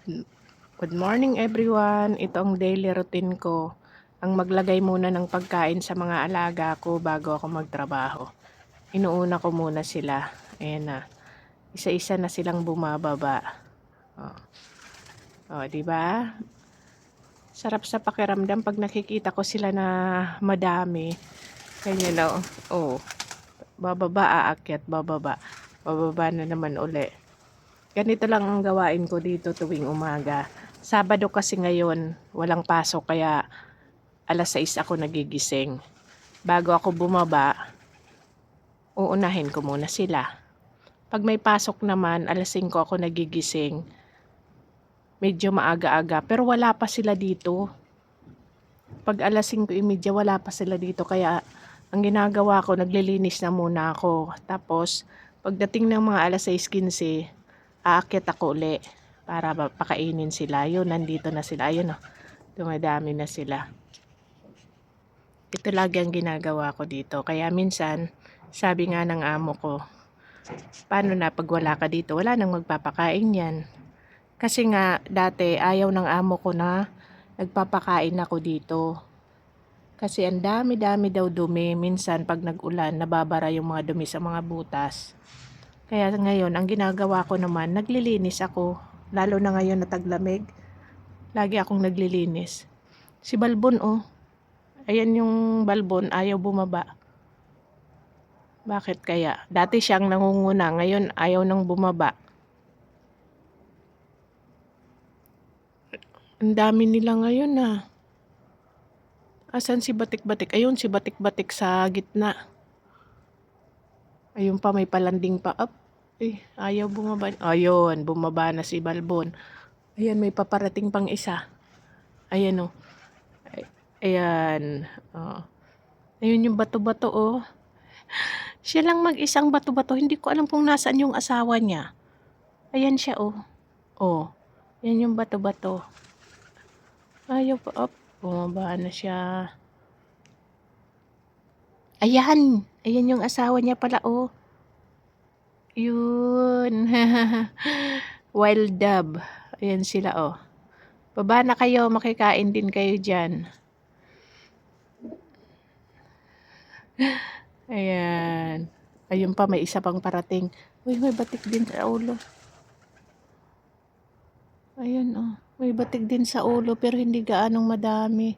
Good morning everyone. Ito ang daily routine ko. Ang maglagay muna ng pagkain sa mga alaga ko bago ako magtrabaho. Inuuna ko muna sila. Ayan na. Isa-isa na silang bumababa. Oh. Oh, 'di ba? Sarap sa pakiramdam pag nakikita ko sila na madami. Kanya na, oh. Bababa, aakyat, bababa. Bababa na naman uli. Ganito lang ang gawain ko dito tuwing umaga. Sabado kasi ngayon, walang pasok kaya alas 6 ako nagigising. Bago ako bumaba, uunahin ko muna sila. Pag may pasok naman, alas 5 ako nagigising. Medyo maaga-aga, pero wala pa sila dito. Pag alas 5:30, wala pa sila dito. Kaya ang ginagawa ko, naglilinis na muna ako. Tapos, pagdating ng mga alas 6:15, aakyat ako uli para pakainin sila. Yun, nandito na sila. Ayun, oh, dumadami na sila. Ito lagi ang ginagawa ko dito. Kaya minsan, sabi nga ng amo ko, paano na pag wala ka dito? Wala nang magpapakain yan. Kasi nga, dati ayaw ng amo ko na nagpapakain ako dito. Kasi ang dami-dami daw dumi. Minsan pag nag-ulan, nababara yung mga dumi sa mga butas. Kaya ngayon, ang ginagawa ko naman, naglilinis ako. Lalo na ngayon na taglamig. Lagi akong naglilinis. Si Balbon, oh. Ayan yung Balbon, ayaw bumaba. Bakit kaya? Dati siyang nangunguna, ngayon ayaw nang bumaba. Ang dami nila ngayon, ah. Asan si Batik-Batik? Ayun, si Batik-Batik sa gitna. Ayun pa, may palanding pa up. Ayaw bumaba. Ayun, bumaba na si Balbon. Ayan, may paparating pang isa. Ayan, oh. Ayan. Oh. Ayun yung bato-bato, oh. Siya lang mag-isang bato-bato. Hindi ko alam kung nasaan yung asawa niya. Ayan siya, oh. Oh. Yan yung bato-bato. Ayaw pa up. Bumaba na siya. Ayan. Ayan yung asawa niya pala, oh. Yun. Wild dove. Ayan sila, oh. Baba na kayo. Makikain din kayo dyan. Ayan. Ayun pa, may isa pang parating. Uy, may batik din sa ulo. Ayan, oh. May batik din sa ulo pero hindi gaanong madami.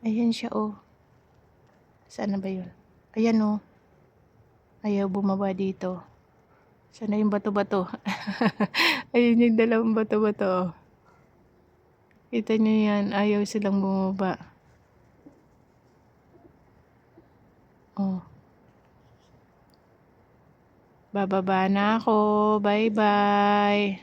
Ayan siya, oh. Saan na ba yun? Ayan, oh. Ayaw bumaba dito. Sana yung bato-bato. Ayun yung dalawang bato-bato. Kita nyo yan. Ayaw silang bumaba. Oh. Bababa na ako. Bye-bye.